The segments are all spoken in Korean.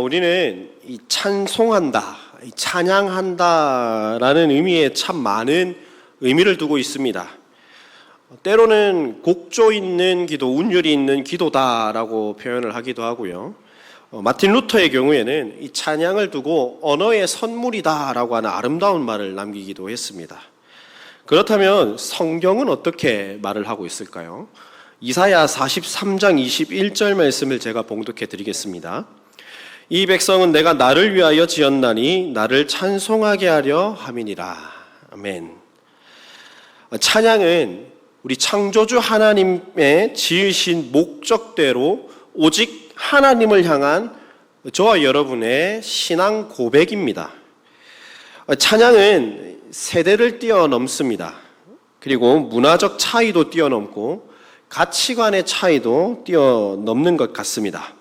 우리는 이 찬송한다, 찬양한다라는 의미에 참 많은 의미를 두고 있습니다. 때로는 곡조 있는 기도, 운율이 있는 기도다라고 표현을 하기도 하고요. 마틴 루터의 경우에는 이 찬양을 두고 언어의 선물이다라고 하는 아름다운 말을 남기기도 했습니다. 그렇다면 성경은 어떻게 말을 하고 있을까요? 이사야 43장 21절 말씀을 제가 봉독해 드리겠습니다. 이 백성은 내가 나를 위하여 지었나니 나를 찬송하게 하려 함이니라. 아멘. 찬양은 우리 창조주 하나님의 지으신 목적대로 오직 하나님을 향한 저와 여러분의 신앙 고백입니다. 찬양은 세대를 뛰어넘습니다. 그리고 문화적 차이도 뛰어넘고 가치관의 차이도 뛰어넘는 것 같습니다.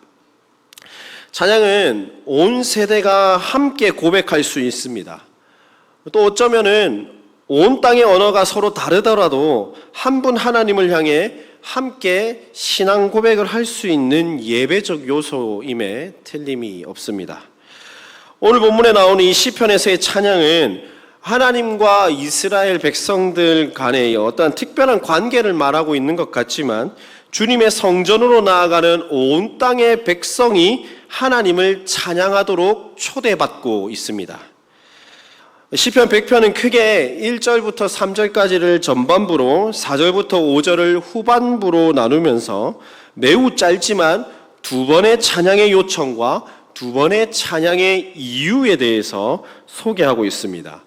찬양은 온 세대가 함께 고백할 수 있습니다. 또 어쩌면은 온 땅의 언어가 서로 다르더라도 한 분 하나님을 향해 함께 신앙 고백을 할 수 있는 예배적 요소임에 틀림이 없습니다. 오늘 본문에 나오는 이 시편에서의 찬양은 하나님과 이스라엘 백성들 간의 어떠한 특별한 관계를 말하고 있는 것 같지만 주님의 성전으로 나아가는 온 땅의 백성이 하나님을 찬양하도록 초대받고 있습니다. 시편 100편은 크게 1절부터 3절까지를 전반부로 4절부터 5절을 후반부로 나누면서 매우 짧지만 두 번의 찬양의 요청과 두 번의 찬양의 이유에 대해서 소개하고 있습니다.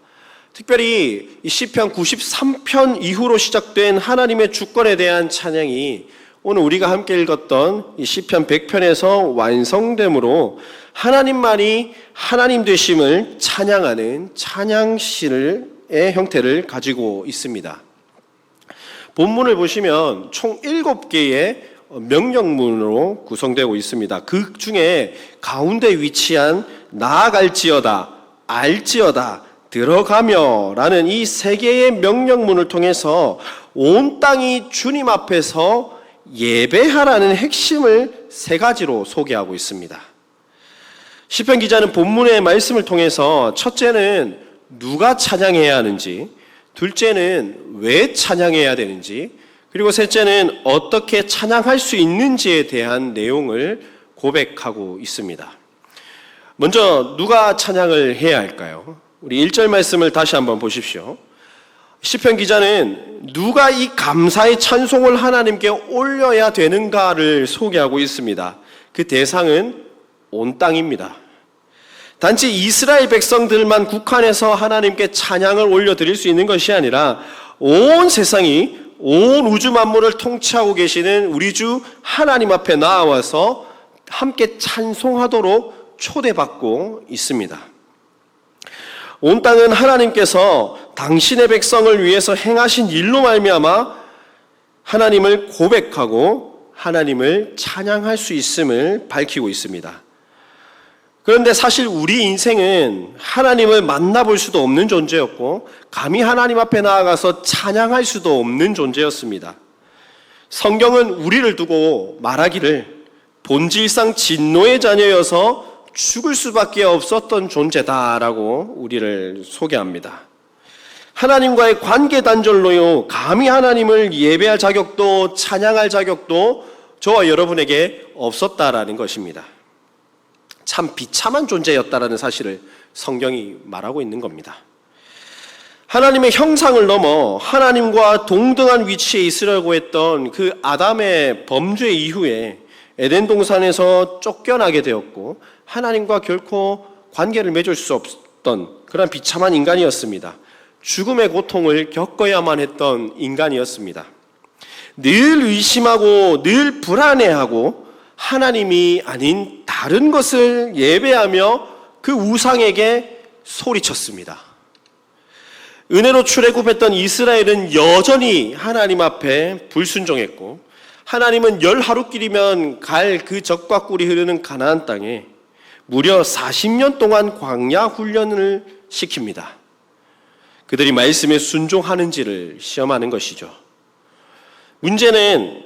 특별히 이 시편 93편 이후로 시작된 하나님의 주권에 대한 찬양이 오늘 우리가 함께 읽었던 이 시편 100편에서 완성됨으로 하나님만이 하나님 되심을 찬양하는 찬양시의 형태를 가지고 있습니다. 본문을 보시면 총 7개의 명령문으로 구성되고 있습니다. 그 중에 가운데 위치한 나아갈지어다, 알지어다, 들어가며 라는 이 3개의 명령문을 통해서 온 땅이 주님 앞에서 예배하라는 핵심을 3가지로 소개하고 있습니다. 시편 기자는 본문의 말씀을 통해서 첫째는 누가 찬양해야 하는지, 둘째는 왜 찬양해야 되는지, 그리고 셋째는 어떻게 찬양할 수 있는지에 대한 내용을 고백하고 있습니다. 먼저 누가 찬양을 해야 할까요? 우리 1절 말씀을 다시 한번 보십시오. 시편 기자는 누가 이 감사의 찬송을 하나님께 올려야 되는가를 소개하고 있습니다. 그 대상은 온 땅입니다. 단지 이스라엘 백성들만 국한해서 하나님께 찬양을 올려드릴 수 있는 것이 아니라 온 세상이, 온 우주 만물을 통치하고 계시는 우리 주 하나님 앞에 나와서 함께 찬송하도록 초대받고 있습니다. 온 땅은 하나님께서 당신의 백성을 위해서 행하신 일로 말미암아 하나님을 고백하고 하나님을 찬양할 수 있음을 밝히고 있습니다. 그런데 사실 우리 인생은 하나님을 만나볼 수도 없는 존재였고 감히 하나님 앞에 나아가서 찬양할 수도 없는 존재였습니다. 성경은 우리를 두고 말하기를 본질상 진노의 자녀여서 죽을 수밖에 없었던 존재다라고 우리를 소개합니다. 하나님과의 관계 단절로요, 감히 하나님을 예배할 자격도 찬양할 자격도 저와 여러분에게 없었다라는 것입니다. 참 비참한 존재였다라는 사실을 성경이 말하고 있는 겁니다. 하나님의 형상을 넘어 하나님과 동등한 위치에 있으려고 했던 그 아담의 범죄 이후에 에덴 동산에서 쫓겨나게 되었고 하나님과 결코 관계를 맺을 수 없던 그런 비참한 인간이었습니다. 죽음의 고통을 겪어야만 했던 인간이었습니다. 늘 의심하고 늘 불안해하고 하나님이 아닌 다른 것을 예배하며 그 우상에게 소리쳤습니다. 은혜로 출애굽했던 이스라엘은 여전히 하나님 앞에 불순종했고 하나님은 10하루길이면 갈 그 적과 꿀이 흐르는 가나안 땅에 무려 40년 동안 광야 훈련을 시킵니다. 그들이 말씀에 순종하는지를 시험하는 것이죠. 문제는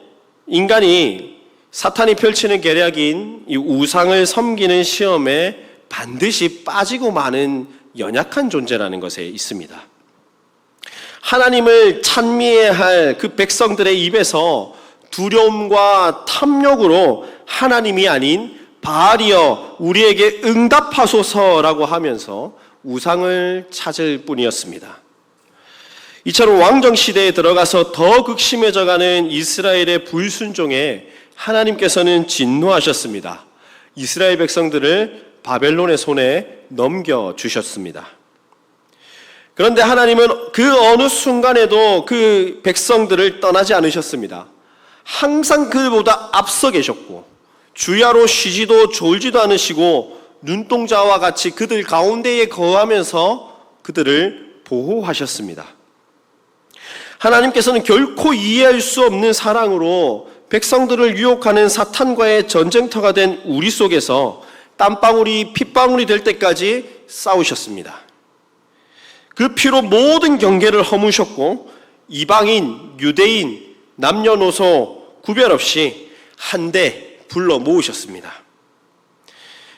인간이 사탄이 펼치는 계략인 이 우상을 섬기는 시험에 반드시 빠지고 마는 연약한 존재라는 것에 있습니다. 하나님을 찬미해야 할 그 백성들의 입에서 두려움과 탐욕으로 하나님이 아닌 바알이여 우리에게 응답하소서라고 하면서 우상을 찾을 뿐이었습니다. 이처럼 왕정시대에 들어가서 더 극심해져가는 이스라엘의 불순종에 하나님께서는 진노하셨습니다. 이스라엘 백성들을 바벨론의 손에 넘겨주셨습니다. 그런데 하나님은 그 어느 순간에도 그 백성들을 떠나지 않으셨습니다. 항상 그보다 앞서 계셨고 주야로 쉬지도 졸지도 않으시고 눈동자와 같이 그들 가운데에 거하면서 그들을 보호하셨습니다. 하나님께서는 결코 이해할 수 없는 사랑으로 백성들을 유혹하는 사탄과의 전쟁터가 된 우리 속에서 땀방울이 핏방울이 될 때까지 싸우셨습니다. 그 피로 모든 경계를 허무셨고 이방인, 유대인, 남녀노소 구별 없이 한데 불러 모으셨습니다.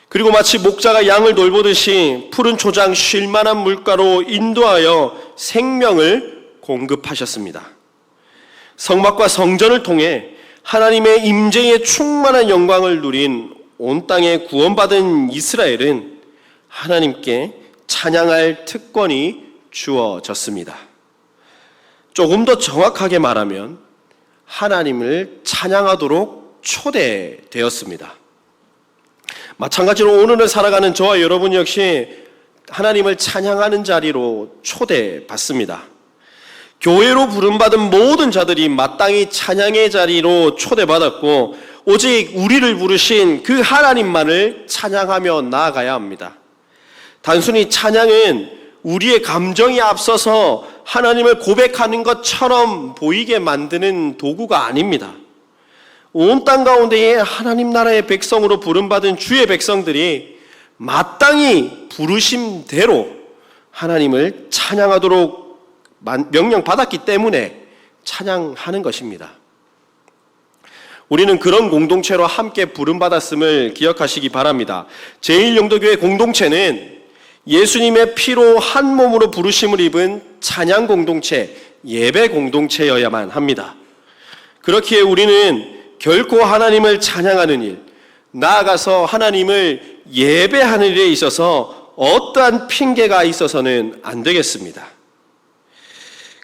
그리고 마치 목자가 양을 돌보듯이 푸른 초장 쉴만한 물가로 인도하여 생명을 공급하셨습니다. 성막과 성전을 통해 하나님의 임재의 충만한 영광을 누린 온 땅에 구원받은 이스라엘은 하나님께 찬양할 특권이 주어졌습니다. 조금 더 정확하게 말하면 하나님을 찬양하도록 초대되었습니다. 마찬가지로 오늘을 살아가는 저와 여러분 역시 하나님을 찬양하는 자리로 초대받습니다. 교회로 부름받은 모든 자들이 마땅히 찬양의 자리로 초대받았고 오직 우리를 부르신 그 하나님만을 찬양하며 나아가야 합니다. 단순히 찬양은 우리의 감정이 앞서서 하나님을 고백하는 것처럼 보이게 만드는 도구가 아닙니다. 온 땅 가운데에 하나님 나라의 백성으로 부름받은 주의 백성들이 마땅히 부르심대로 하나님을 찬양하도록 명령받았기 때문에 찬양하는 것입니다. 우리는 그런 공동체로 함께 부름받았음을 기억하시기 바랍니다. 제1영도교회 공동체는 예수님의 피로 한 몸으로 부르심을 입은 찬양 공동체, 예배 공동체여야만 합니다. 그렇기에 우리는 결코 하나님을 찬양하는 일, 나아가서 하나님을 예배하는 일에 있어서 어떠한 핑계가 있어서는 안 되겠습니다.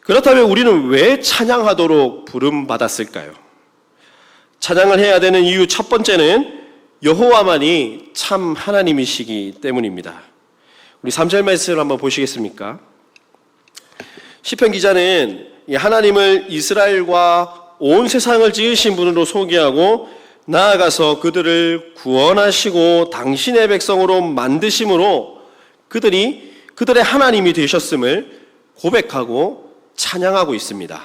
그렇다면 우리는 왜 찬양하도록 부름받았을까요? 찬양을 해야 되는 이유 첫 번째는 여호와만이 참 하나님이시기 때문입니다. 우리 3절 말씀을 한번 보시겠습니까? 시편 기자는 하나님을 이스라엘과 온 세상을 지으신 분으로 소개하고 나아가서 그들을 구원하시고 당신의 백성으로 만드심으로 그들이 그들의 하나님이 되셨음을 고백하고 찬양하고 있습니다.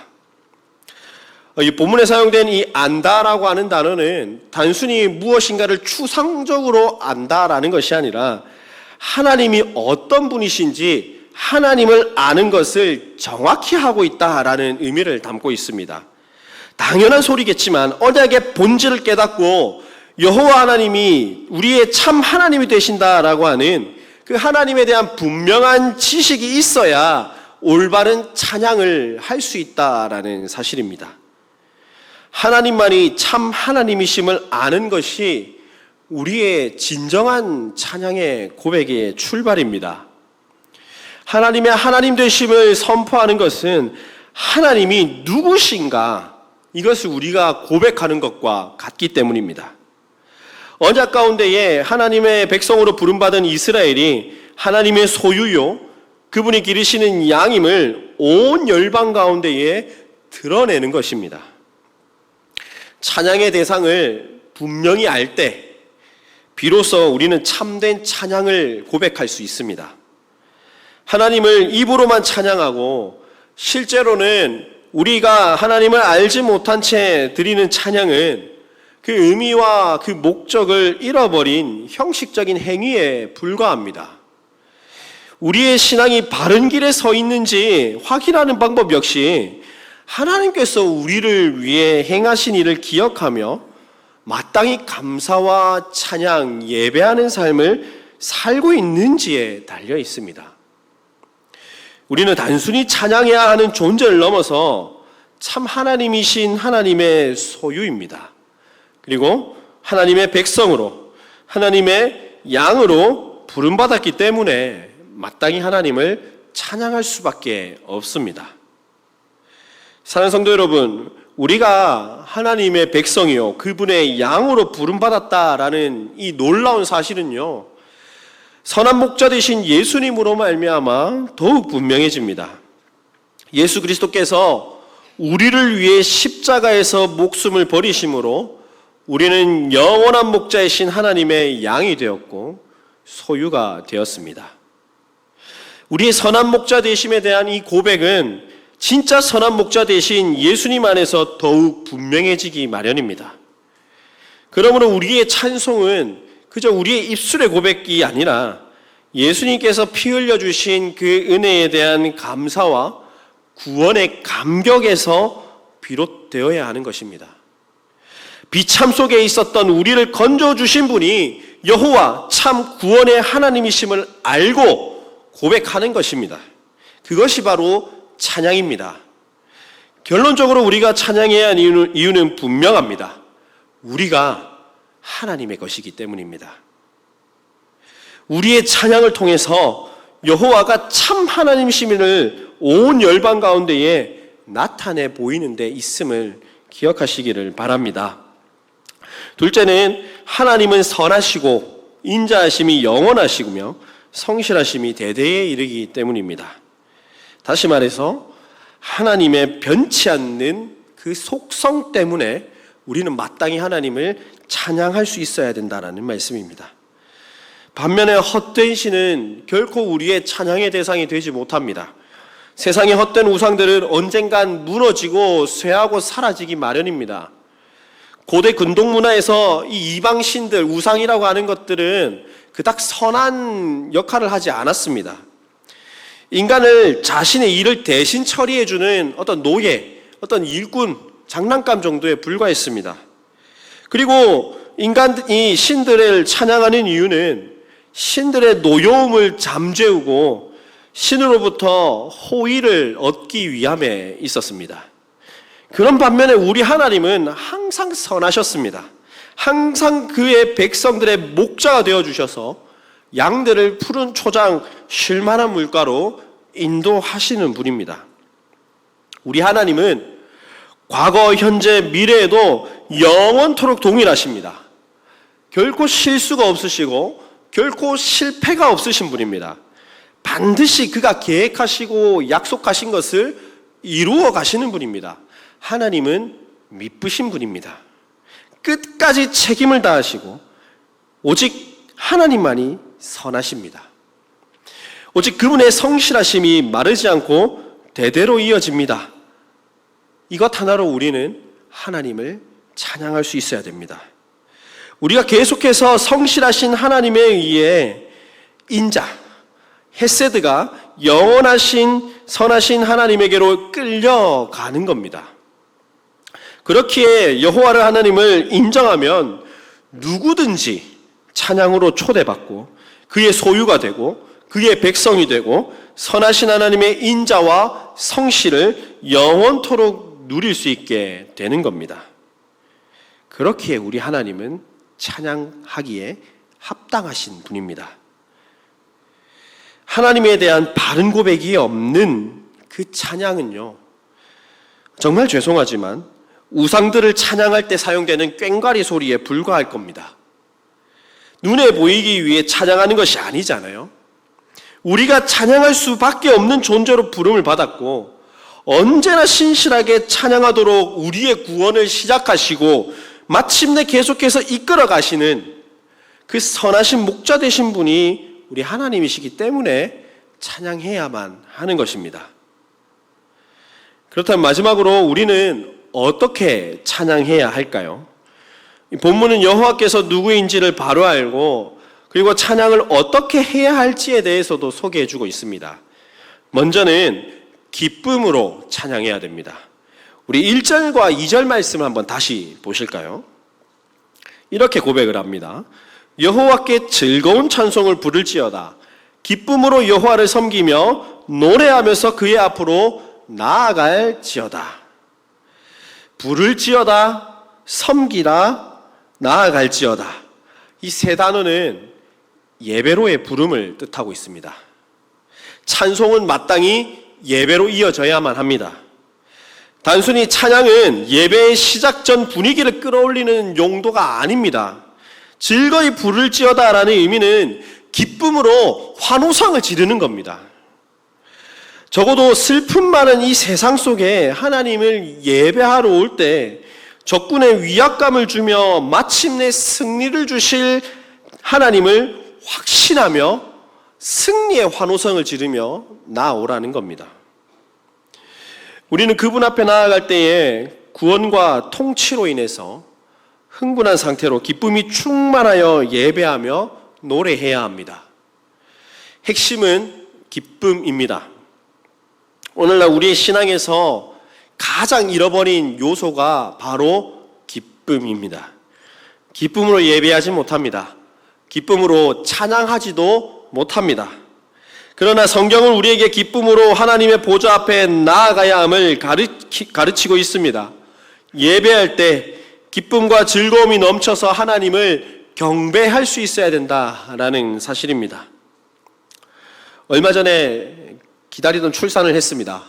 이 본문에 사용된 이 안다라고 하는 단어는 단순히 무엇인가를 추상적으로 안다라는 것이 아니라 하나님이 어떤 분이신지 하나님을 아는 것을 정확히 하고 있다라는 의미를 담고 있습니다. 당연한 소리겠지만 언약의 본질을 깨닫고 여호와 하나님이 우리의 참 하나님이 되신다라고 하는 그 하나님에 대한 분명한 지식이 있어야 올바른 찬양을 할 수 있다라는 사실입니다. 하나님만이 참 하나님이심을 아는 것이 우리의 진정한 찬양의 고백의 출발입니다. 하나님의 하나님 되심을 선포하는 것은 하나님이 누구신가 이것을 우리가 고백하는 것과 같기 때문입니다. 언약 가운데에 하나님의 백성으로 부름받은 이스라엘이 하나님의 소유요 그분이 기르시는 양임을 온 열방 가운데에 드러내는 것입니다. 찬양의 대상을 분명히 알 때 비로소 우리는 참된 찬양을 고백할 수 있습니다. 하나님을 입으로만 찬양하고 실제로는 우리가 하나님을 알지 못한 채 드리는 찬양은 그 의미와 그 목적을 잃어버린 형식적인 행위에 불과합니다. 우리의 신앙이 바른 길에 서 있는지 확인하는 방법 역시 하나님께서 우리를 위해 행하신 일을 기억하며 마땅히 감사와 찬양, 예배하는 삶을 살고 있는지에 달려 있습니다. 우리는 단순히 찬양해야 하는 존재를 넘어서 참 하나님이신 하나님의 소유입니다. 그리고 하나님의 백성으로, 하나님의 양으로 부름받았기 때문에 마땅히 하나님을 찬양할 수밖에 없습니다. 사랑하는 성도 여러분, 우리가 하나님의 백성이요 그분의 양으로 부름받았다라는 이 놀라운 사실은요, 선한 목자 되신 예수님으로 말미암아 더욱 분명해집니다. 예수 그리스도께서 우리를 위해 십자가에서 목숨을 버리심으로 우리는 영원한 목자이신 하나님의 양이 되었고 소유가 되었습니다. 우리의 선한 목자 되심에 대한 이 고백은 진짜 선한 목자 되신 예수님 안에서 더욱 분명해지기 마련입니다. 그러므로 우리의 찬송은 그저 우리의 입술의 고백이 아니라 예수님께서 피 흘려주신 그 은혜에 대한 감사와 구원의 감격에서 비롯되어야 하는 것입니다. 비참 속에 있었던 우리를 건져주신 분이 여호와 참 구원의 하나님이심을 알고 고백하는 것입니다. 그것이 바로 찬양입니다. 결론적으로 우리가 찬양해야 하는 이유는 분명합니다. 우리가 하나님의 것이기 때문입니다. 우리의 찬양을 통해서 여호와가 참 하나님이심을 온 열방 가운데에 나타내 보이는 데 있음을 기억하시기를 바랍니다. 둘째는 하나님은 선하시고 인자하심이 영원하시며 성실하심이 대대에 이르기 때문입니다. 다시 말해서 하나님의 변치 않는 그 속성 때문에 우리는 마땅히 하나님을 찬양할 수 있어야 된다는 말씀입니다. 반면에 헛된 신은 결코 우리의 찬양의 대상이 되지 못합니다. 세상의 헛된 우상들은 언젠간 무너지고 쇠하고 사라지기 마련입니다. 고대 근동 문화에서 이 이방 신들, 우상이라고 하는 것들은 그닥 선한 역할을 하지 않았습니다. 인간을 자신의 일을 대신 처리해주는 어떤 노예, 어떤 일꾼, 장난감 정도에 불과했습니다. 그리고 인간이 신들을 찬양하는 이유는 신들의 노여움을 잠재우고 신으로부터 호의를 얻기 위함에 있었습니다. 그런 반면에 우리 하나님은 항상 선하셨습니다. 항상 그의 백성들의 목자가 되어주셔서 양들을 푸른 초장 쉴만한 물가로 인도하시는 분입니다. 우리 하나님은 과거, 현재, 미래에도 영원토록 동일하십니다. 결코 실수가 없으시고 결코 실패가 없으신 분입니다. 반드시 그가 계획하시고 약속하신 것을 이루어 가시는 분입니다. 하나님은 미쁘신 분입니다. 끝까지 책임을 다하시고 오직 하나님만이 선하십니다. 오직 그분의 성실하심이 마르지 않고 대대로 이어집니다. 이것 하나로 우리는 하나님을 찬양할 수 있어야 됩니다. 우리가 계속해서 성실하신 하나님에 의해 인자, 헤세드가 영원하신 선하신 하나님에게로 끌려가는 겁니다. 그렇기에 여호와를 하나님을 인정하면 누구든지 찬양으로 초대받고 그의 소유가 되고 그의 백성이 되고 선하신 하나님의 인자와 성실을 영원토록 누릴 수 있게 되는 겁니다. 그렇기에 우리 하나님은 찬양하기에 합당하신 분입니다. 하나님에 대한 바른 고백이 없는 그 찬양은요, 정말 죄송하지만 우상들을 찬양할 때 사용되는 꽹과리 소리에 불과할 겁니다. 눈에 보이기 위해 찬양하는 것이 아니잖아요. 우리가 찬양할 수밖에 없는 존재로 부름을 받았고 언제나 신실하게 찬양하도록 우리의 구원을 시작하시고 마침내 계속해서 이끌어 가시는 그 선하신 목자 되신 분이 우리 하나님이시기 때문에 찬양해야만 하는 것입니다. 그렇다면 마지막으로 우리는 어떻게 찬양해야 할까요? 본문은 여호와께서 누구인지를 바로 알고 그리고 찬양을 어떻게 해야 할지에 대해서도 소개해 주고 있습니다. 먼저는 기쁨으로 찬양해야 됩니다. 우리 1절과 2절 말씀을 한번 다시 보실까요? 이렇게 고백을 합니다. 여호와께 즐거운 찬송을 부를지어다. 기쁨으로 여호와를 섬기며 노래하면서 그의 앞으로 나아갈지어다. 부를지어다, 섬기라, 나아갈지어다. 이 세 단어는 예배로의 부름을 뜻하고 있습니다. 찬송은 마땅히 예배로 이어져야만 합니다. 단순히 찬양은 예배의 시작 전 분위기를 끌어올리는 용도가 아닙니다. 즐거이 부를지어다라는 의미는 기쁨으로 환호성을 지르는 겁니다. 적어도 슬픔 많은 이 세상 속에 하나님을 예배하러 올 때 적군의 위압감을 주며 마침내 승리를 주실 하나님을 확신하며 승리의 환호성을 지르며 나아오라는 겁니다. 우리는 그분 앞에 나아갈 때에 구원과 통치로 인해서 흥분한 상태로 기쁨이 충만하여 예배하며 노래해야 합니다. 핵심은 기쁨입니다. 오늘날 우리의 신앙에서 가장 잃어버린 요소가 바로 기쁨입니다. 기쁨으로 예배하지 못합니다. 기쁨으로 찬양하지도 못합니다. 그러나 성경은 우리에게 기쁨으로 하나님의 보좌 앞에 나아가야 함을 가르치고 있습니다. 예배할 때 기쁨과 즐거움이 넘쳐서 하나님을 경배할 수 있어야 된다라는 사실입니다. 얼마 전에 기다리던 출산을 했습니다.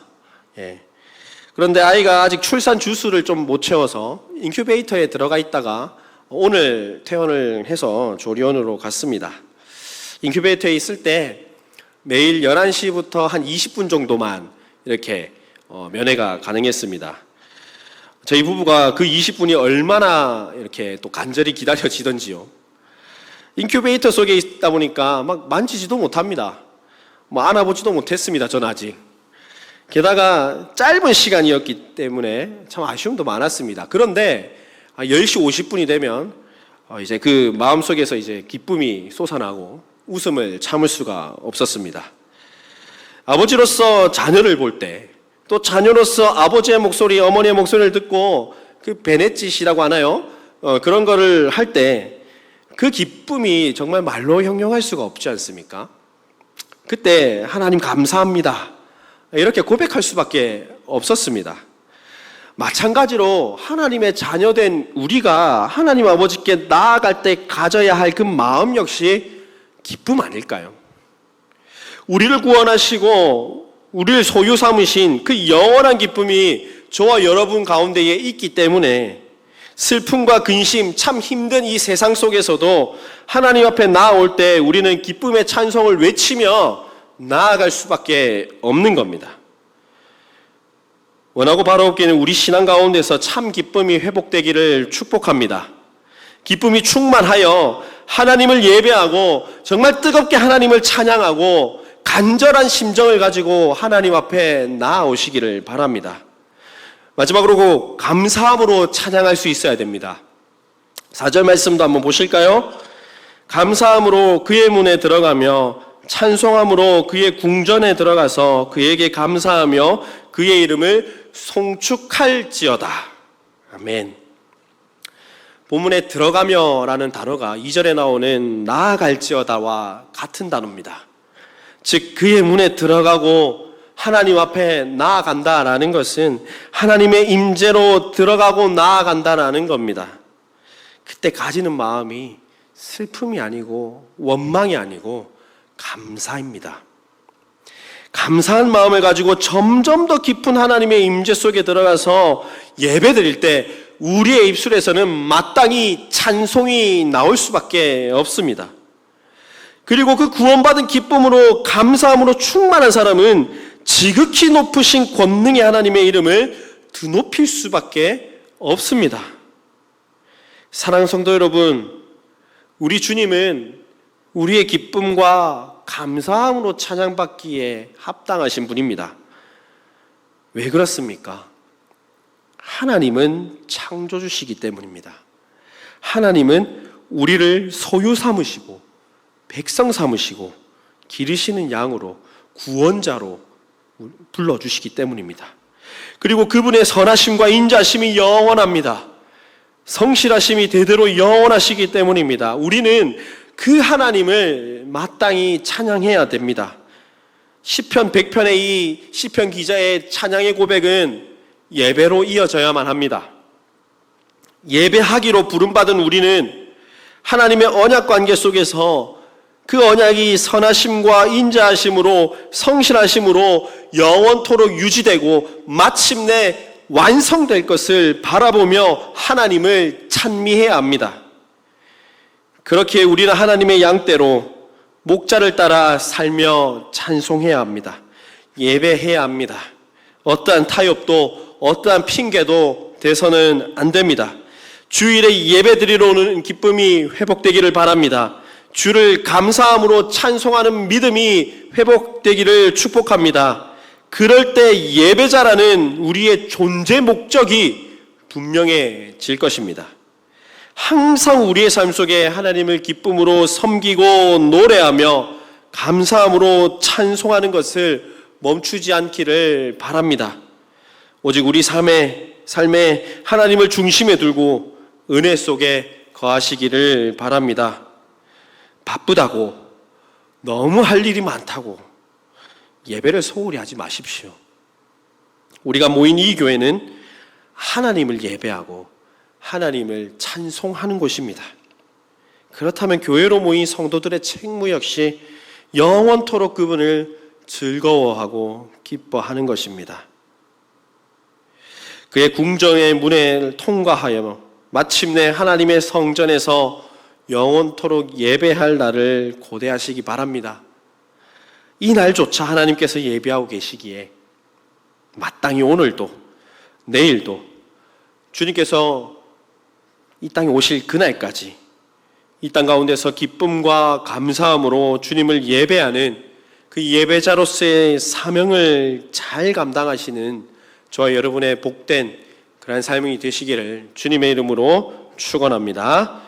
그런데 아이가 아직 출산 주수를 좀 못 채워서 인큐베이터에 들어가 있다가 오늘 퇴원을 해서 조리원으로 갔습니다. 인큐베이터에 있을 때 매일 11시부터 한 20분 정도만 이렇게 면회가 가능했습니다. 저희 부부가 그 20분이 얼마나 이렇게 또 간절히 기다려지던지요. 인큐베이터 속에 있다 보니까 막 만지지도 못합니다. 안아보지도 못했습니다. 전 아직. 게다가 짧은 시간이었기 때문에 참 아쉬움도 많았습니다. 그런데 10시 50분이 되면 이제 그 마음속에서 이제 기쁨이 솟아나고 웃음을 참을 수가 없었습니다. 아버지로서 자녀를 볼 때, 또 자녀로서 아버지의 목소리, 어머니의 목소리를 듣고 그 베넷짓이라고 하나요? 그런 거를 할 때 그 기쁨이 정말 말로 형용할 수가 없지 않습니까? 그때 하나님 감사합니다. 이렇게 고백할 수밖에 없었습니다. 마찬가지로 하나님의 자녀된 우리가 하나님 아버지께 나아갈 때 가져야 할 그 마음 역시 기쁨 아닐까요? 우리를 구원하시고 우리를 소유 삼으신 그 영원한 기쁨이 저와 여러분 가운데에 있기 때문에 슬픔과 근심, 참 힘든 이 세상 속에서도 하나님 앞에 나아올 때 우리는 기쁨의 찬송을 외치며 나아갈 수밖에 없는 겁니다. 원하고 바라옵기는 우리 신앙 가운데서 참 기쁨이 회복되기를 축복합니다. 기쁨이 충만하여 하나님을 예배하고 정말 뜨겁게 하나님을 찬양하고 간절한 심정을 가지고 하나님 앞에 나아오시기를 바랍니다. 마지막으로 감사함으로 찬양할 수 있어야 됩니다. 4절 말씀도 한번 보실까요? 감사함으로 그의 문에 들어가며 찬송함으로 그의 궁전에 들어가서 그에게 감사하며 그의 이름을 송축할지어다. 아멘. 본문에 들어가며 라는 단어가 2절에 나오는 나아갈지어다와 같은 단어입니다. 즉 그의 문에 들어가고 하나님 앞에 나아간다라는 것은 하나님의 임재로 들어가고 나아간다라는 겁니다. 그때 가지는 마음이 슬픔이 아니고 원망이 아니고 감사입니다. 감사한 마음을 가지고 점점 더 깊은 하나님의 임재 속에 들어가서 예배드릴 때 우리의 입술에서는 마땅히 찬송이 나올 수밖에 없습니다. 그리고 그 구원받은 기쁨으로 감사함으로 충만한 사람은 지극히 높으신 권능의 하나님의 이름을 드높일 수밖에 없습니다. 사랑하는 성도 여러분, 우리 주님은 우리의 기쁨과 감사함으로 찬양받기에 합당하신 분입니다. 왜 그렇습니까? 하나님은 창조주시기 때문입니다. 하나님은 우리를 소유 삼으시고 백성 삼으시고 기르시는 양으로 구원자로 불러주시기 때문입니다. 그리고 그분의 선하심과 인자심이 영원합니다. 성실하심이 대대로 영원하시기 때문입니다. 우리는 그 하나님을 마땅히 찬양해야 됩니다. 시편 100편의 이 시편 기자의 찬양의 고백은 예배로 이어져야만 합니다. 예배하기로 부름받은 우리는 하나님의 언약 관계 속에서 그 언약이 선하심과 인자하심으로 성실하심으로 영원토록 유지되고 마침내 완성될 것을 바라보며 하나님을 찬미해야 합니다. 그렇게 우리는 하나님의 양떼로 목자를 따라 살며 찬송해야 합니다. 예배해야 합니다. 어떠한 타협도 어떠한 핑계도 돼서는 안 됩니다. 주일에 예배드리러 오는 기쁨이 회복되기를 바랍니다. 주를 감사함으로 찬송하는 믿음이 회복되기를 축복합니다. 그럴 때 예배자라는 우리의 존재 목적이 분명해질 것입니다. 항상 우리의 삶 속에 하나님을 기쁨으로 섬기고 노래하며 감사함으로 찬송하는 것을 멈추지 않기를 바랍니다. 오직 우리 삶에 하나님을 중심에 두고 은혜 속에 거하시기를 바랍니다. 바쁘다고, 너무 할 일이 많다고 예배를 소홀히 하지 마십시오. 우리가 모인 이 교회는 하나님을 예배하고 하나님을 찬송하는 곳입니다. 그렇다면 교회로 모인 성도들의 책무 역시 영원토록 그분을 즐거워하고 기뻐하는 것입니다. 그의 궁정의 문을 통과하여 마침내 하나님의 성전에서 영원토록 예배할 날을 고대하시기 바랍니다. 이 날조차 하나님께서 예배하고 계시기에 마땅히 오늘도 내일도 주님께서 이 땅에 오실 그날까지 이 땅 가운데서 기쁨과 감사함으로 주님을 예배하는 그 예배자로서의 사명을 잘 감당하시는 저와 여러분의 복된 그러한 삶이 되시기를 주님의 이름으로 축원합니다.